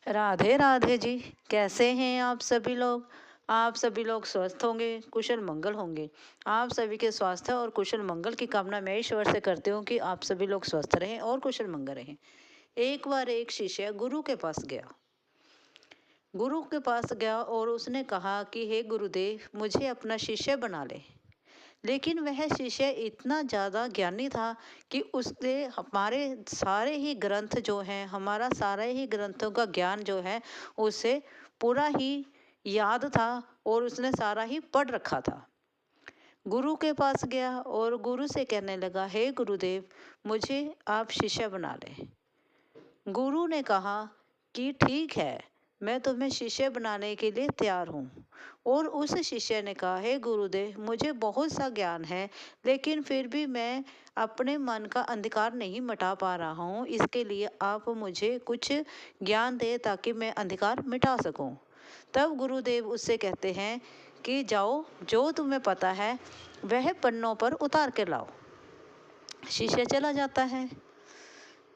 राधे राधे जी। कैसे हैं आप सभी लोग? आप सभी लोग स्वस्थ होंगे, कुशल मंगल होंगे। आप सभी के स्वास्थ्य और कुशल मंगल की कामना मैं ईश्वर से करती हूँ कि आप सभी लोग स्वस्थ रहें और कुशल मंगल रहें। एक बार एक शिष्य गुरु के पास गया। गुरु के पास गया और उसने कहा कि हे गुरुदेव, मुझे अपना शिष्य बना ले। लेकिन वह शिष्य इतना ज़्यादा ज्ञानी था कि उसने हमारे सारे ही ग्रंथ जो हैं, हमारा सारे ही ग्रंथों का ज्ञान जो है, उसे पूरा ही याद था और उसने सारा ही पढ़ रखा था। गुरु के पास गया और गुरु से कहने लगा, हे गुरुदेव, मुझे आप शिष्य बना लें। गुरु ने कहा कि ठीक है, मैं तुम्हें शिष्य बनाने के लिए तैयार हूँ। और उस शिष्य ने कहा, हे गुरुदेव, मुझे बहुत सा ज्ञान है, लेकिन फिर भी मैं अपने मन का अंधकार नहीं मिटा पा रहा हूँ। इसके लिए आप मुझे कुछ ज्ञान दें ताकि मैं अंधकार मिटा सकूँ। तब गुरुदेव उससे कहते हैं कि जाओ, जो तुम्हें पता है वह पन्नों पर उतार के लाओ। शिष्य चला जाता है।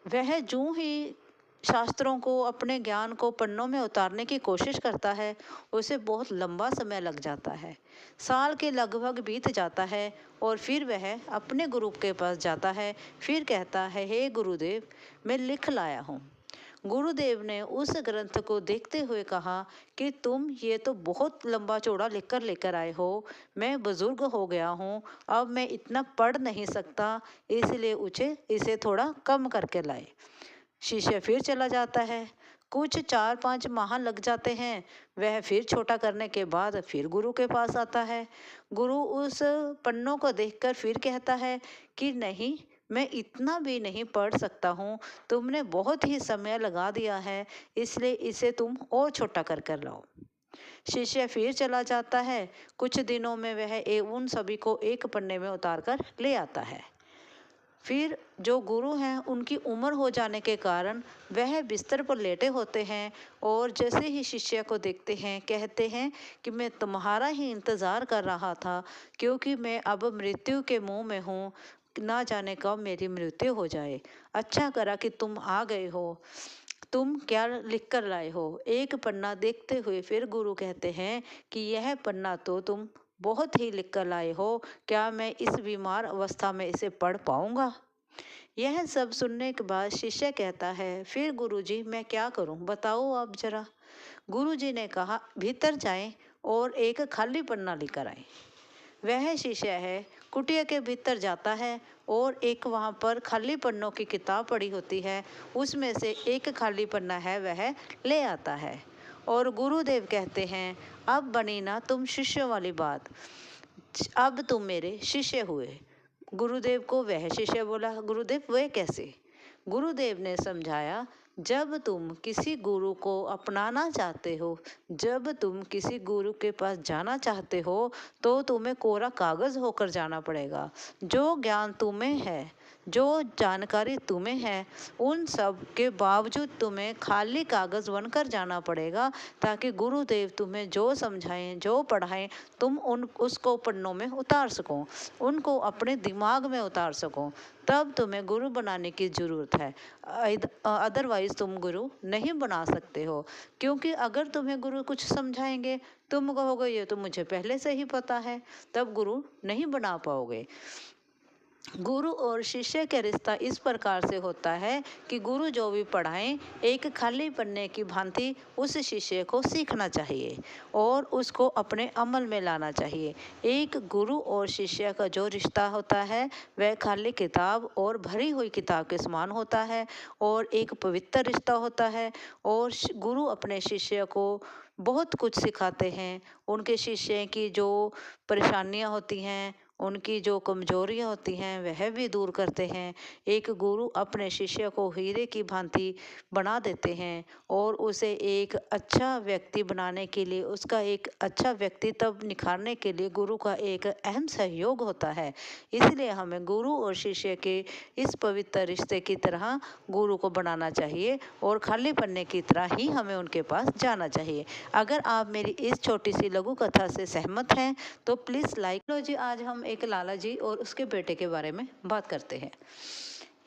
वह जूं ही शास्त्रों को, अपने ज्ञान को पन्नों में उतारने की कोशिश करता है, उसे बहुत लंबा समय लग जाता है। साल के लगभग बीत जाता है और फिर वह अपने गुरु के पास जाता है। फिर कहता है, हे गुरुदेव, मैं लिख लाया हूँ। गुरुदेव ने उस ग्रंथ को देखते हुए कहा कि तुम ये तो बहुत लंबा चौड़ा लिख कर लेकर आए हो। मैं बुजुर्ग हो गया हूँ, अब मैं इतना पढ़ नहीं सकता, इसलिए इसे थोड़ा कम करके लाए। शिष्य फिर चला जाता है। कुछ 4-5 माह लग जाते हैं। वह फिर छोटा करने के बाद फिर गुरु के पास आता है। गुरु उस पन्नों को देखकर फिर कहता है कि नहीं, मैं इतना भी नहीं पढ़ सकता हूँ, तुमने बहुत ही समय लगा दिया है, इसलिए इसे तुम और छोटा कर लाओ। शिष्य फिर चला जाता है। कुछ दिनों में वह उन सभी को एक पन्ने में उतार कर ले आता है। फिर जो गुरु हैं, उनकी उम्र हो जाने के कारण वह बिस्तर पर लेटे होते हैं और जैसे ही शिष्य को देखते हैं, कहते हैं कि मैं तुम्हारा ही इंतज़ार कर रहा था, क्योंकि मैं अब मृत्यु के मुंह में हूँ, ना जाने कब मेरी मृत्यु हो जाए। अच्छा करा कि तुम आ गए हो। तुम क्या लिख कर लाए हो? एक पन्ना देखते हुए फिर गुरु कहते हैं कि यह पन्ना तो तुम बहुत ही लिख कर लाए हो, क्या मैं इस बीमार अवस्था में इसे पढ़ पाऊंगा? यह सब सुनने के बाद शिष्य कहता है, फिर गुरुजी, मैं क्या करूं, बताओ आप जरा। गुरुजी ने कहा, भीतर जाएं और एक खाली पन्ना लेकर आए। वह शिष्य है, कुटिया के भीतर जाता है और एक वहाँ पर खाली पन्नों की किताब पड़ी होती है, उसमें से एक खाली पन्ना है वह ले आता है। और गुरुदेव कहते हैं, अब बनी ना तुम शिष्य वाली बात, अब तुम मेरे शिष्य हुए। गुरुदेव को वह शिष्य बोला, गुरुदेव वह कैसे? गुरुदेव ने समझाया, जब तुम किसी गुरु को अपनाना चाहते हो, जब तुम किसी गुरु के पास जाना चाहते हो, तो तुम्हें कोरा कागज होकर जाना पड़ेगा। जो ज्ञान तुम्हें है, जो जानकारी तुम्हें है, उन सब के बावजूद तुम्हें खाली कागज बनकर जाना पड़ेगा, ताकि गुरुदेव तुम्हें जो समझाएं, जो पढ़ाएं, तुम उसको पन्नों में उतार सको, उनको अपने दिमाग में उतार सको। तब तुम्हें गुरु बनाने की ज़रूरत है। अदरवाइज तुम गुरु नहीं बना सकते हो, क्योंकि अगर तुम्हें गुरु कुछ समझाएंगे, तुम कहोगे ये तो मुझे पहले से ही पता है, तब गुरु नहीं बना पाओगे। गुरु और शिष्य का रिश्ता इस प्रकार से होता है कि गुरु जो भी पढ़ाएं, एक खाली पन्ने की भांति उस शिष्य को सीखना चाहिए और उसको अपने अमल में लाना चाहिए। एक गुरु और शिष्य का जो रिश्ता होता है, वह खाली किताब और भरी हुई किताब के समान होता है और एक पवित्र रिश्ता होता है। और गुरु अपने शिष्य को बहुत कुछ सिखाते हैं। उनके शिष्य की जो परेशानियां होती हैं, उनकी जो कमजोरियां होती हैं, वह भी दूर करते हैं। एक गुरु अपने शिष्य को हीरे की भांति बना देते हैं और उसे एक अच्छा व्यक्ति बनाने के लिए, उसका एक अच्छा व्यक्तित्व निखारने के लिए गुरु का एक अहम सहयोग होता है। इसलिए हमें गुरु और शिष्य के इस पवित्र रिश्ते की तरह गुरु को बनाना चाहिए और खाली पन्ने की तरह ही हमें उनके पास जाना चाहिए। अगर आप मेरी इस छोटी सी लघु कथा से सहमत हैं तो प्लीज़ लाइक लो जी। आज हम एक लाला जी और उसके बेटे के बारे में बात करते हैं।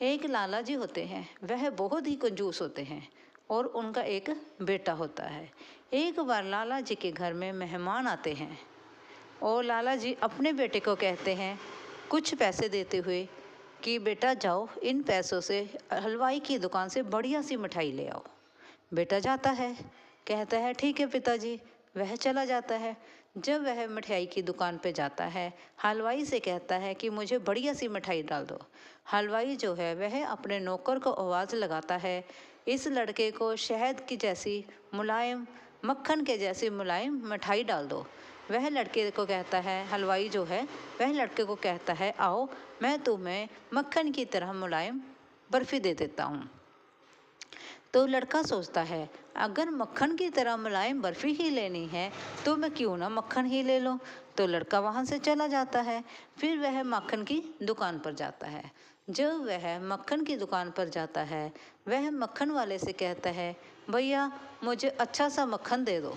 एक लाला जी होते हैं, वह बहुत ही कंजूस होते हैं और उनका एक बेटा होता है। एक बार लाला जी के घर में मेहमान आते हैं और लाला जी अपने बेटे को कहते हैं कुछ पैसे देते हुए कि बेटा जाओ, इन पैसों से हलवाई की दुकान से बढ़िया सी मिठाई ले आओ। बेटा जाता है, कहता है ठीक है पिताजी। वह चला जाता है। जब वह मिठाई की दुकान पे जाता है, हलवाई से कहता है कि मुझे बढ़िया सी मिठाई डाल दो। हलवाई जो है वह अपने नौकर को आवाज़ लगाता है, इस लड़के को शहद की जैसी मुलायम, मक्खन के जैसी मुलायम मिठाई डाल दो। वह लड़के को कहता है, हलवाई जो है वह लड़के को कहता है, आओ मैं तुम्हें मक्खन की तरह मुलायम बर्फ़ी दे देता हूँ। तो लड़का सोचता है अगर मक्खन की तरह मुलायम बर्फ़ी ही लेनी है तो मैं क्यों ना मक्खन ही ले लूँ। तो लड़का वहाँ से चला जाता है। फिर वह मक्खन की दुकान पर जाता है। जब वह मक्खन की दुकान पर जाता है, वह मक्खन वाले से कहता है, भैया मुझे अच्छा सा मक्खन दे दो।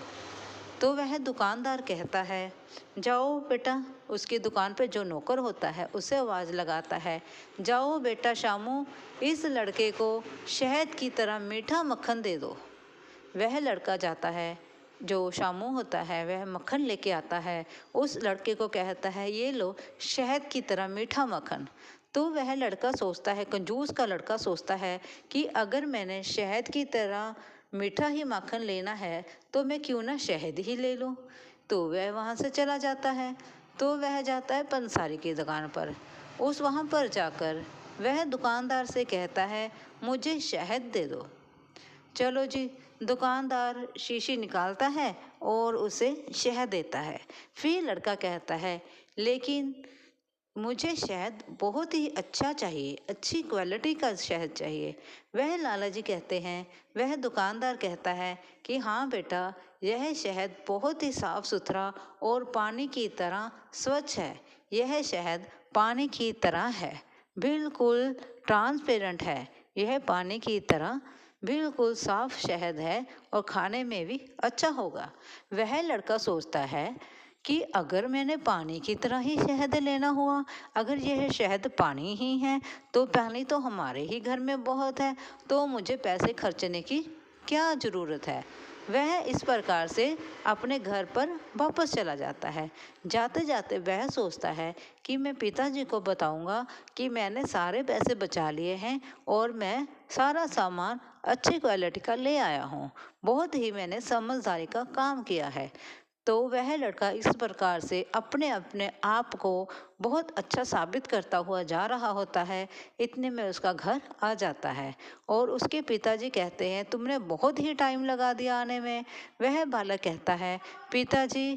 तो वह दुकानदार कहता है, जाओ बेटा, उसकी दुकान पे जो नौकर होता है उसे आवाज़ लगाता है, जाओ बेटा शामू, इस लड़के को शहद की तरह मीठा मक्खन दे दो। वह लड़का जाता है, जो शामू होता है वह मक्खन लेके आता है, उस लड़के को कहता है ये लो शहद की तरह मीठा मक्खन। तो वह लड़का सोचता है, कंजूस का लड़का सोचता है कि अगर मैंने शहद की तरह मीठा ही माखन लेना है तो मैं क्यों ना शहद ही ले लूँ। तो वह वहाँ से चला जाता है। तो वह जाता है पंसारी की दुकान पर। वहाँ पर जाकर वह दुकानदार से कहता है मुझे शहद दे दो। चलो जी, दुकानदार शीशी निकालता है और उसे शहद देता है। फिर लड़का कहता है लेकिन मुझे शहद बहुत ही अच्छा चाहिए, अच्छी क्वालिटी का शहद चाहिए। वह लाला जी कहते हैं, वह दुकानदार कहता है कि हाँ बेटा, यह शहद बहुत ही साफ़ सुथरा और पानी की तरह स्वच्छ है। यह शहद पानी की तरह है, बिल्कुल ट्रांसपेरेंट है। यह पानी की तरह बिल्कुल साफ शहद है और खाने में भी अच्छा होगा। वह लड़का सोचता है कि अगर मैंने पानी की तरह ही शहद लेना हुआ, अगर यह शहद पानी ही है तो पानी तो हमारे ही घर में बहुत है, तो मुझे पैसे खर्चने की क्या ज़रूरत है। वह इस प्रकार से अपने घर पर वापस चला जाता है। जाते जाते वह सोचता है कि मैं पिताजी को बताऊंगा कि मैंने सारे पैसे बचा लिए हैं और मैं सारा सामान अच्छी क्वालिटी का ले आया हूँ। बहुत ही मैंने समझदारी का काम किया है। तो वह लड़का इस प्रकार से अपने अपने आप को बहुत अच्छा साबित करता हुआ जा रहा होता है। इतने में उसका घर आ जाता है और उसके पिताजी कहते हैं तुमने बहुत ही टाइम लगा दिया आने में। वह बालक कहता है पिताजी,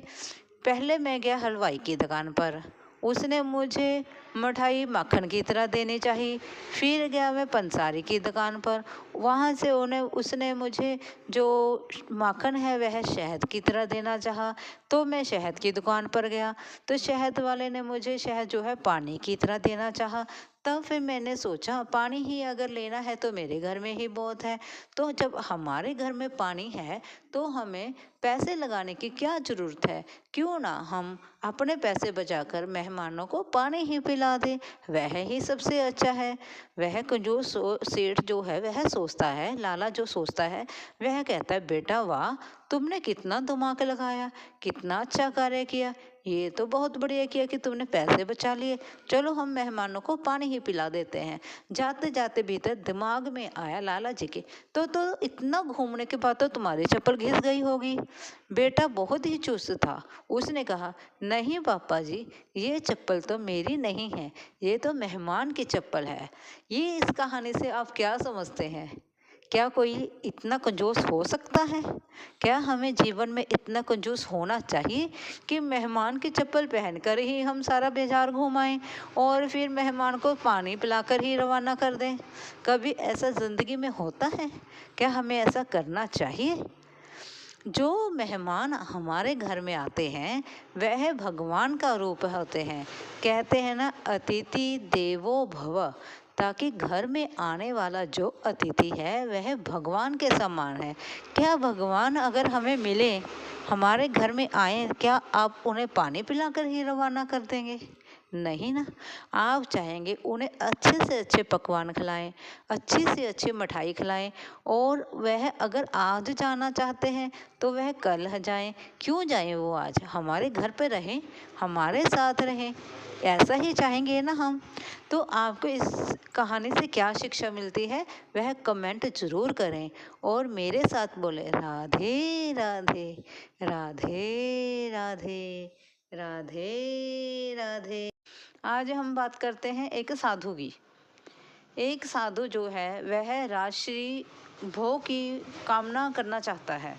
पहले मैं गया हलवाई की दुकान पर, उसने मुझे मिठाई माखन की तरह देनी चाहिए। फिर गया मैं पंसारी की दुकान पर, वहाँ से उसने मुझे जो माखन है वह शहद की तरह देना चाहा। तो मैं शहद की दुकान पर गया तो शहद वाले ने मुझे शहद जो है पानी की तरह देना चाहा। तब फिर मैंने सोचा पानी ही अगर लेना है तो मेरे घर में ही बहुत है। तो जब हमारे घर में पानी है तो हमें पैसे लगाने की क्या ज़रूरत है। क्यों ना हम अपने पैसे बचाकर मेहमानों को पानी ही पिला दें, वह ही सबसे अच्छा है। वह कंजूस सेठ जो है वह सोचता है, लाला जो सोचता है वह कहता है बेटा वाह, तुमने कितना दिमाग लगाया, कितना अच्छा कार्य किया। ये तो बहुत बढ़िया किया कि तुमने पैसे बचा लिए। चलो हम मेहमानों को पानी ही पिला देते हैं। जाते जाते भीतर दिमाग में आया लाला जी के, तो इतना घूमने के बाद तो तुम्हारी चप्पल घिस गई होगी। बेटा बहुत ही चुस्त था। उसने कहा नहीं पापा जी, ये चप्पल तो मेरी नहीं है, ये तो मेहमान की चप्पल है। ये इस कहानी से आप क्या समझते हैं? क्या कोई इतना कंजूस हो सकता है? क्या हमें जीवन में इतना कंजूस होना चाहिए कि मेहमान की चप्पल पहनकर ही हम सारा बाजार घुमाएं और फिर मेहमान को पानी पिलाकर ही रवाना कर दें? कभी ऐसा ज़िंदगी में होता है? क्या हमें ऐसा करना चाहिए? जो मेहमान हमारे घर में आते हैं वह भगवान का रूप होते हैं। कहते हैं ना, अतिथि देवो भव, ताकि घर में आने वाला जो अतिथि है वह भगवान के समान है। क्या भगवान अगर हमें मिले, हमारे घर में आए, क्या आप उन्हें पानी पिलाकर ही रवाना कर देंगे? नहीं ना। आप चाहेंगे उन्हें अच्छे से अच्छे पकवान खिलाएं, अच्छी से अच्छी मिठाई खिलाएं, और वह अगर आज जाना चाहते हैं तो वह कल जाएं। क्यों जाएं वो आज? हमारे घर पे रहें, हमारे साथ रहें, ऐसा ही चाहेंगे ना हम। तो आपको इस कहानी से क्या शिक्षा मिलती है, वह कमेंट जरूर करें और मेरे साथ बोले राधे राधे, राधे राधे, राधे राधे। आज हम बात करते हैं एक साधु की। एक साधु जो है वह राजश्री भोग की कामना करना चाहता है।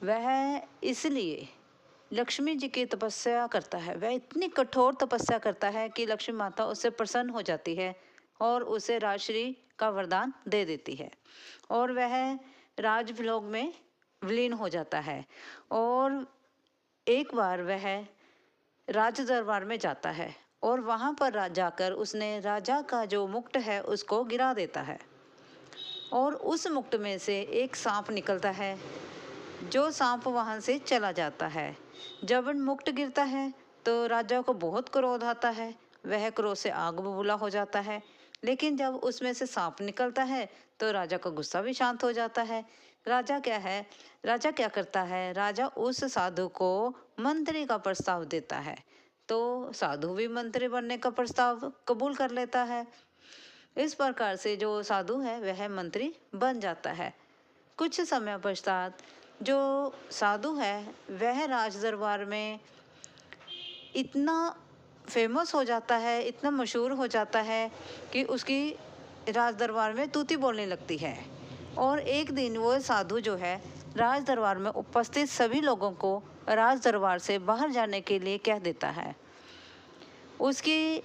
वह इसलिए लक्ष्मी जी की तपस्या करता है। वह इतनी कठोर तपस्या करता है कि लक्ष्मी माता उससे प्रसन्न हो जाती है और उसे राजश्री का वरदान दे देती है, और वह राजभोग में विलीन हो जाता है। और एक बार वह राज दरबार में जाता है और वहाँ पर जाकर उसने राजा का जो मुकुट है उसको गिरा देता है, और उस मुकुट में से एक सांप निकलता है। जो सांप वहाँ से चला जाता है। जब मुकुट गिरता है तो राजा को बहुत क्रोध आता है। वह क्रोध से आग बबूला हो जाता है। लेकिन जब उसमें से सांप निकलता है तो राजा का गुस्सा भी शांत हो जाता है। राजा क्या करता है, राजा उस साधु को मंत्री का प्रस्ताव देता है। तो साधु भी मंत्री बनने का प्रस्ताव कबूल कर लेता है। इस प्रकार से जो साधु है वह मंत्री बन जाता है। कुछ समय पश्चात जो साधु है वह राज दरबार में इतना फेमस हो जाता है, इतना मशहूर हो जाता है कि उसकी राज दरबार में तूती बोलने लगती है। और एक दिन वो साधु जो है राज दरबार में उपस्थित सभी लोगों को राज दरबार से बाहर जाने के लिए कह देता है। उसकी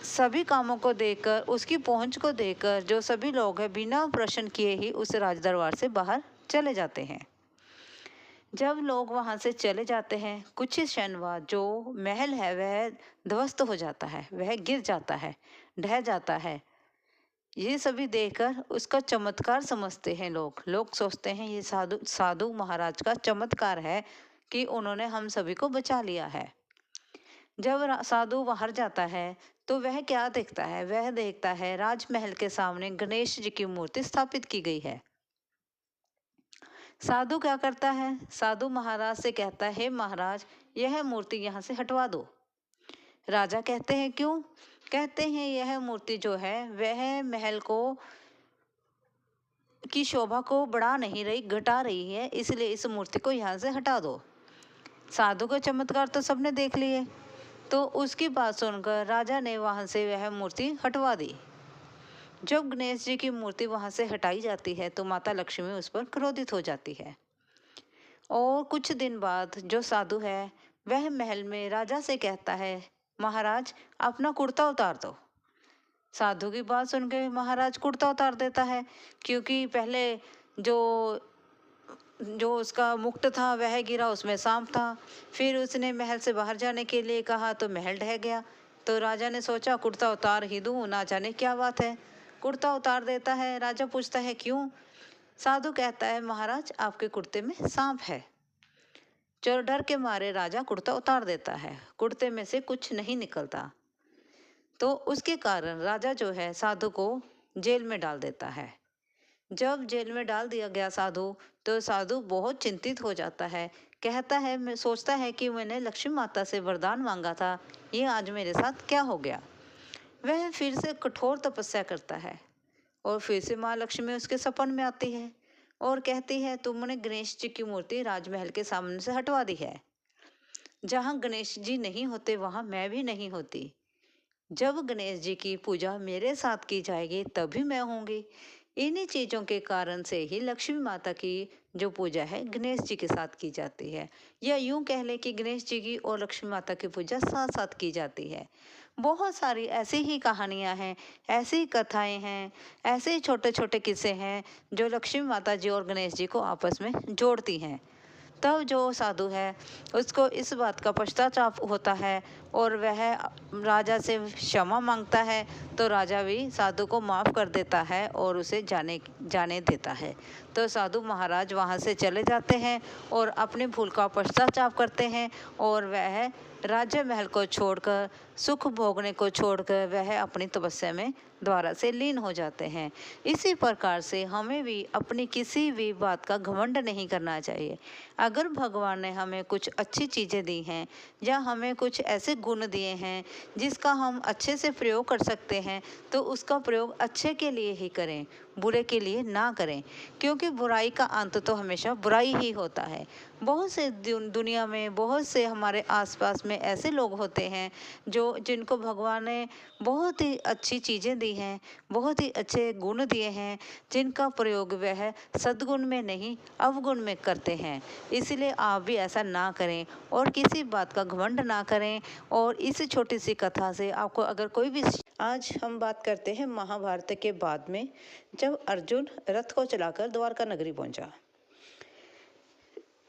सभी कामों को देखकर, उसकी पहुंच को देखकर जो सभी लोग हैं बिना प्रश्न किए ही उस राज दरबार से बाहर चले जाते हैं। जब लोग वहां से चले जाते हैं, कुछ ही क्षण बाद जो महल है वह ध्वस्त हो जाता है, वह गिर जाता है, ढह जाता है। ये सभी देखकर उसका चमत्कार समझते हैं लोग सोचते हैं ये साधु महाराज का चमत्कार है कि उन्होंने हम सभी को बचा लिया है। जब साधु बाहर जाता है तो वह क्या देखता है, वह देखता है राजमहल के सामने गणेश जी की मूर्ति स्थापित की गई है। साधु क्या करता है, साधु महाराज से कहता है, हे महाराज यह मूर्ति यहाँ से हटवा दो। राजा कहते हैं क्यों? कहते हैं यह मूर्ति जो है वह महल को की शोभा को बढ़ा नहीं रही, घटा रही है, इसलिए इस मूर्ति को यहाँ से हटा दो। साधु का चमत्कार तो सबने देख लिए, तो उसकी बात सुनकर राजा ने वहां से वह मूर्ति हटवा दी। जब गणेश जी की मूर्ति वहां से हटाई जाती है तो माता लक्ष्मी उस पर क्रोधित हो जाती है। और कुछ दिन बाद जो साधु है वह महल में राजा से कहता है, महाराज अपना कुर्ता उतार दो। साधु की बात सुन के महाराज कुर्ता उतार देता है, क्योंकि पहले जो जो उसका मुकुट था वह गिरा, उसमें सांप था। फिर उसने महल से बाहर जाने के लिए कहा तो महल ढह गया। तो राजा ने सोचा कुर्ता उतार ही दूं, ना जाने क्या बात है। कुर्ता उतार देता है। राजा पूछता है क्यों? साधु कहता है, महाराज आपके कुर्ते में सांप है। चोर डर के मारे राजा कुर्ता उतार देता है, कुर्ते में से कुछ नहीं निकलता। तो उसके कारण राजा जो है साधु को जेल में डाल देता है। जब जेल में डाल दिया गया साधु, तो साधु बहुत चिंतित हो जाता है। कहता है, मैं सोचता है कि मैंने लक्ष्मी माता से वरदान मांगा था, ये आज मेरे साथ क्या हो गया। वह फिर से कठोर तपस्या करता है और फिर से माँ लक्ष्मी उसके सपन में आती है और कहती है, तुमने गणेश जी की मूर्ति राजमहल के सामने से हटवा दी है। जहाँ गणेश जी नहीं होते वहाँ मैं भी नहीं होती। जब गणेश जी की पूजा मेरे साथ की जाएगी तभी मैं होंगी। इन्हीं चीज़ों के कारण से ही लक्ष्मी माता की जो पूजा है गणेश जी के साथ की जाती है, या यूं कह लें कि गणेश जी की और लक्ष्मी माता की पूजा साथ साथ की जाती है। बहुत सारी ऐसी ही कहानियां हैं, ऐसी कथाएं हैं, ऐसे ही छोटे छोटे किस्से हैं जो लक्ष्मी माता जी और गणेश जी को आपस में जोड़ती हैं। तब जो साधु है उसको इस बात का पश्चाताप होता है और वह राजा से क्षमा मांगता है, तो राजा भी साधु को माफ़ कर देता है और उसे जाने जाने देता है। तो साधु महाराज वहाँ से चले जाते हैं और अपनी भूल का पश्चाताप करते हैं, और वह राज्य महल को छोड़कर, सुख भोगने को छोड़कर वह अपनी तपस्या में द्वारा से लीन हो जाते हैं। इसी प्रकार से हमें भी अपनी किसी भी बात का घमंड नहीं करना चाहिए। अगर भगवान ने हमें कुछ अच्छी चीज़ें दी हैं या हमें कुछ ऐसे गुण दिए हैं जिसका हम अच्छे से प्रयोग कर सकते हैं, तो उसका प्रयोग अच्छे के लिए ही करें, बुरे के लिए ना करें, क्योंकि बुराई का अंत तो हमेशा बुराई ही होता है। बहुत से दुनिया में बहुत से हमारे आसपास में ऐसे लोग होते हैं जिनको भगवान ने बहुत ही अच्छी चीज़ें दी हैं, बहुत ही अच्छे गुण दिए हैं, जिनका प्रयोग वह सद्गुण में नहीं अवगुण में करते हैं। इसलिए आप भी ऐसा ना करें और किसी बात का घमंड ना करें। और इस छोटी सी कथा से आपको अगर कोई भी, आज हम बात करते हैं महाभारत के बाद में, जब अर्जुन रथ को चलाकर द्वारका नगरी पहुंचा।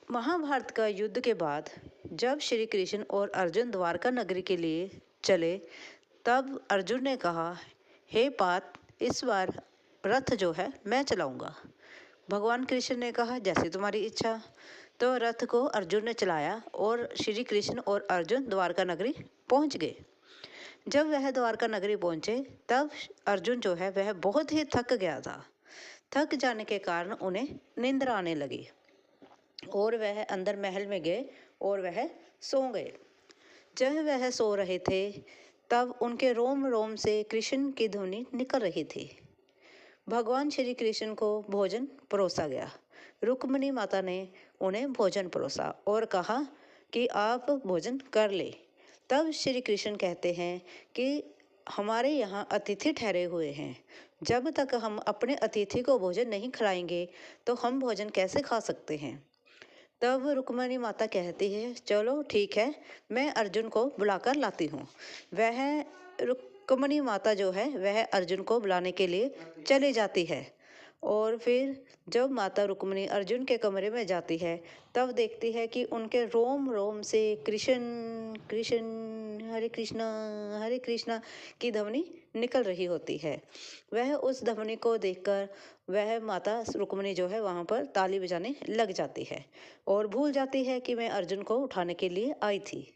महाभारत का युद्ध के बाद जब श्री कृष्ण और अर्जुन द्वारका नगरी के लिए चले, तब अर्जुन ने कहा, हे पार्थ, इस बार रथ जो है मैं चलाऊंगा। भगवान कृष्ण ने कहा, जैसी तुम्हारी इच्छा। तो रथ को अर्जुन ने चलाया और श्री कृष्ण और अर्जुन द्वारका नगरी पहुंच गए। जब वह द्वारका नगरी पहुंचे, तब अर्जुन जो है वह बहुत ही थक गया था। थक जाने के कारण उन्हें नींद आने लगी और वह अंदर महल में गए और वह सो गए। जब वह सो रहे थे, तब उनके रोम रोम से कृष्ण की ध्वनि निकल रही थी। भगवान श्री कृष्ण को भोजन परोसा गया। रुक्मिणी माता ने उन्हें भोजन परोसा और कहा कि आप भोजन कर ले। तब श्री कृष्ण कहते हैं कि हमारे यहाँ अतिथि ठहरे हुए हैं, जब तक हम अपने अतिथि को भोजन नहीं खिलाएंगे तो हम भोजन कैसे खा सकते हैं। तब रुक्मिणी माता कहती है, चलो ठीक है, मैं अर्जुन को बुलाकर लाती हूँ। वह रुक्मिणी माता जो है वह अर्जुन को बुलाने के लिए चली जाती है। और फिर जब माता रुक्मिणी अर्जुन के कमरे में जाती है, तब देखती है कि उनके रोम रोम से कृष्ण कृष्ण हरे कृष्णा की ध्वनि निकल रही होती है। वह उस ध्वनि को देखकर वह माता रुक्मिणी जो है वहाँ पर ताली बजाने लग जाती है और भूल जाती है कि मैं अर्जुन को उठाने के लिए आई थी।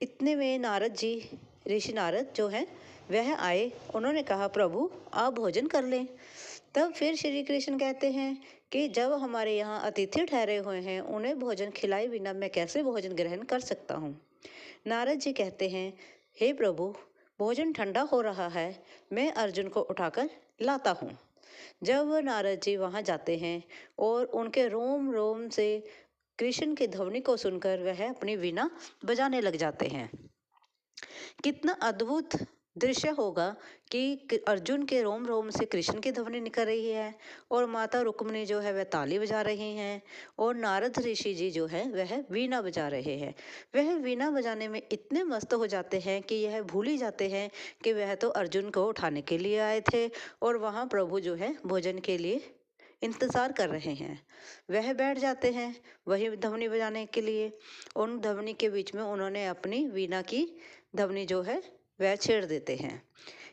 इतने में नारद जी, ऋषि नारद जो है वह आए। उन्होंने कहा, प्रभु आप भोजन कर लें। तब फिर श्री कृष्ण कहते हैं कि जब हमारे यहाँ अतिथि ठहरे हुए हैं, उन्हें भोजन खिलाए बिना मैं कैसे भोजन ग्रहण कर सकता हूँ। नारद जी कहते हैं, हे प्रभु, भोजन ठंडा हो रहा है, मैं अर्जुन को उठाकर लाता हूँ। जब नारद जी वहाँ जाते हैं और उनके रोम रोम से कृष्ण की ध्वनि को सुनकर वह अपनी वीणा बजाने लग जाते हैं। कितना अद्भुत दृश्य होगा कि अर्जुन के रोम रोम से कृष्ण की ध्वनि निकल रही है और माता रुक्मिणी जो है वह ताली बजा रही हैं और नारद ऋषि जी जो है वह वीणा बजा रहे हैं। वह वीणा बजाने में इतने मस्त हो जाते हैं कि यह भूल ही जाते हैं कि वह तो अर्जुन को उठाने के लिए आए थे और वहाँ प्रभु जो है भोजन के लिए इंतज़ार कर रहे हैं। वह बैठ जाते हैं वही ध्वनि बजाने के लिए। उन ध्वनि के बीच में उन्होंने अपनी वीणा की ध्वनि जो है वह छेड़ देते हैं।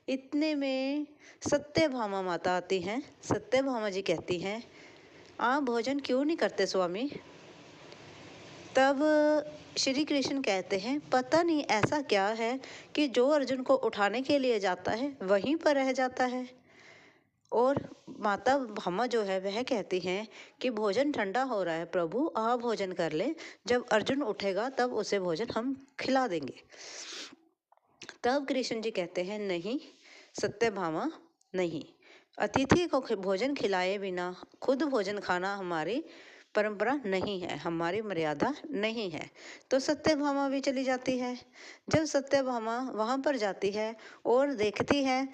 इतने में सत्यभामा माता आती हैं। सत्यभामा जी कहती हैं, आप भोजन क्यों नहीं करते स्वामी। तब श्री कृष्ण कहते हैं, पता नहीं ऐसा क्या है कि जो अर्जुन को उठाने के लिए जाता है वहीं पर रह जाता है। और माता भामा जो है वह कहती हैं कि भोजन ठंडा हो रहा है, प्रभु आप भोजन कर ले, जब अर्जुन उठेगा तब उसे भोजन हम खिला देंगे। तब कृष्ण जी कहते हैं, नहीं सत्यभामा, नहीं, अतिथि को भोजन खिलाए बिना खुद भोजन खाना हमारी परंपरा नहीं है, हमारी मर्यादा नहीं है। तो सत्यभामा भी चली जाती है। जब सत्यभामा वहाँ पर जाती है और देखती है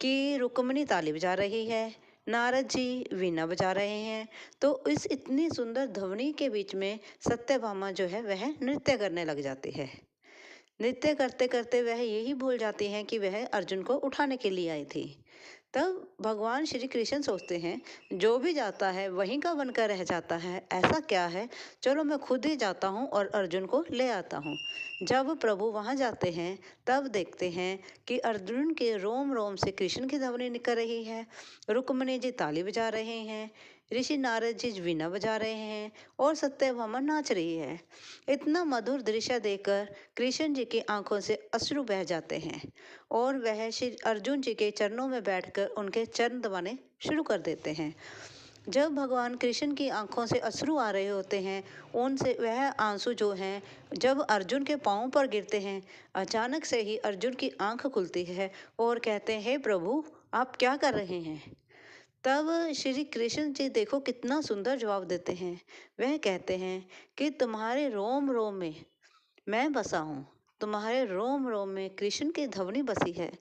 कि रुक्मिणी ताली बजा रही है, नारद जी वीणा बजा रहे हैं, तो इस इतनी सुंदर ध्वनि के बीच में सत्यभामा जो है वह नृत्य करने लग जाती है। नृत्य करते करते वह यही भूल जाती हैं कि वह अर्जुन को उठाने के लिए आई थी। तब भगवान श्री कृष्ण सोचते हैं, जो भी जाता है वहीं का बनकर रह जाता है, ऐसा क्या है, चलो मैं खुद ही जाता हूँ और अर्जुन को ले आता हूँ। जब प्रभु वहाँ जाते हैं तब देखते हैं कि अर्जुन के रोम रोम से कृष्ण की ध्वनि निकल रही है। रुक्मणी जी ताली बजा रहे हैं, ऋषि नारद जी वीणा बजा रहे हैं और सत्यभामा नाच रही है। इतना मधुर दृश्य देखकर कृष्ण जी की आंखों से अश्रु बह जाते हैं और वह श्री अर्जुन जी के चरणों में बैठकर उनके चरण दबाने शुरू कर देते हैं। जब भगवान कृष्ण की आंखों से अश्रु आ रहे होते हैं, उनसे वह आंसू जो हैं जब अर्जुन के पांव पर गिरते हैं, अचानक से ही अर्जुन की आंख खुलती है और कहते हैं, हे प्रभु, आप क्या कर रहे हैं। तब श्री कृष्ण जी देखो कितना सुंदर जवाब देते हैं। वह कहते हैं कि तुम्हारे रोम रोम में मैं बसा हूँ, तुम्हारे रोम रोम में कृष्ण की ध्वनि बसी है,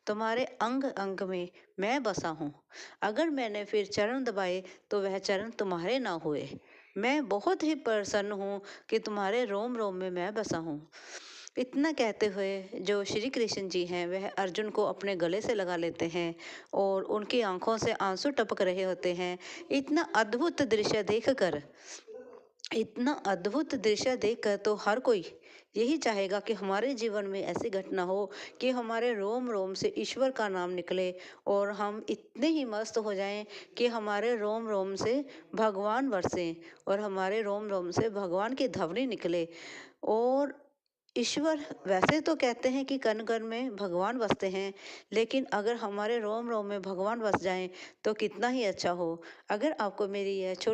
तुम्हारे अंग अंग में मैं बसा हूँ। अगर मैंने फिर चरण दबाए तो वह चरण तुम्हारे ना हुए। मैं बहुत ही प्रसन्न हूँ कि तुम्हारे रोम रोम में मैं बसा हूँ। इतना कहते हुए जो श्री कृष्ण जी हैं वह अर्जुन को अपने गले से लगा लेते हैं और उनकी आंखों से आंसू टपक रहे होते हैं। इतना अद्भुत दृश्य देखकर तो हर कोई यही चाहेगा कि हमारे जीवन में ऐसी घटना हो कि हमारे रोम रोम से ईश्वर का नाम निकले और हम इतने ही मस्त हो जाएं कि हमारे रोम रोम से भगवान बरसें और हमारे रोम रोम से भगवान की ध्वनि निकले। और ईश्वर वैसे तो कहते हैं कि कण कण में भगवान बसते हैं, लेकिन अगर हमारे रोम रोम में भगवान बस जाएं तो कितना ही अच्छा हो। अगर आपको मेरी यह छोटी